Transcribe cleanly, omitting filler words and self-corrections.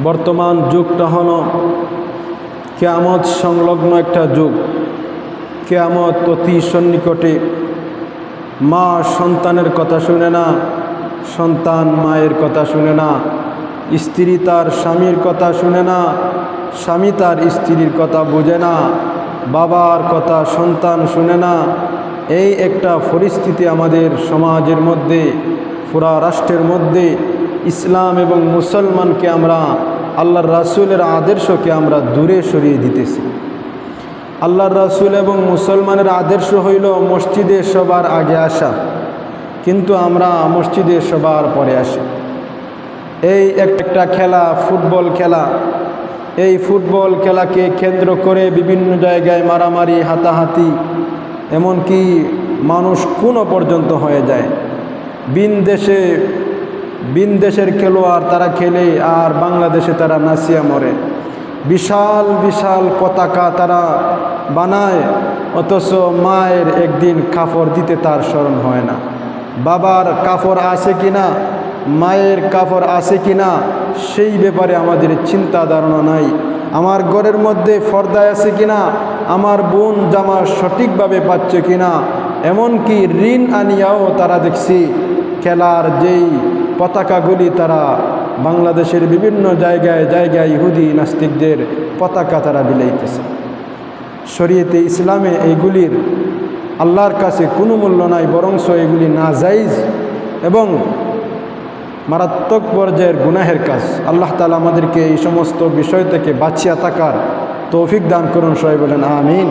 বর্তমান যুগটা হলো কিয়ামত সংলগ্ন একটা যুগ। কিয়ামত অতি সন্নিকটে। মা সন্তানের কথা শুনে না, সন্তান মায়ের কথা শুনে না, স্ত্রী তার স্বামীর কথা শুনে না, স্বামী তার স্ত্রীর কথা বোঝে না, বাবার কথা সন্তান শুনে না। এই একটা পরিস্থিতি আমাদের সমাজের মধ্যে, পুরা রাষ্ট্রের মধ্যে ইসলাম এবং মুসলমানকে আমরা, আল্লাহর রাসূলের আদর্শকে আমরা দূরে সরিয়ে দিতেছি। আল্লাহর রাসূল এবং মুসলমানের আদর্শ হইল মসজিদে সবার আগে আসা, কিন্তু আমরা মসজিদে সবার পরে আসি। এই একটা খেলা, ফুটবল খেলা, এই ফুটবল খেলাকে কেন্দ্র করে বিভিন্ন জায়গায় মারামারি, হাতাহাতি, এমনকি মানুষ খুনও পর্যন্ত হয়ে যায়। ভিন দেশের খেলোয়াড় তারা খেলে আর বাংলাদেশে তারা নাচিয়া মরে। বিশাল বিশাল পতাকা তারা বানায়, অথচ মায়ের একদিন কাপড় দিতে তার স্মরণ হয় না। বাবার কাপড় আছে কিনা, মায়ের কাপড় আছে কিনা, সেই ব্যাপারে আমাদের চিন্তা ধারণা নাই। আমার ঘরের মধ্যে পর্দা আছে কিনা, আমার বোন জামা সঠিকভাবে পাচ্ছে কিনা, এমনকি ঋণ আনিয়াও তারা দেখছি খেলার যেই পতাকাগুলি তারা বাংলাদেশের বিভিন্ন জায়গায় জায়গায় ইহুদি নাস্তিকদের পতাকা তারা বিলাইতেছে। শরীয়তে ইসলামে এইগুলির আল্লাহর কাছে কোনো মূল্য নাই, বরংস এগুলি নাজাইজ এবং মারাত্মক পর্যায়ের গুনাহের কাজ। আল্লাহ তাআলা আমাদেরকে এই সমস্ত বিষয় থেকে বাঁচিয়া থাকার তৌফিক দান করুন। সবাই বলেন আমিন।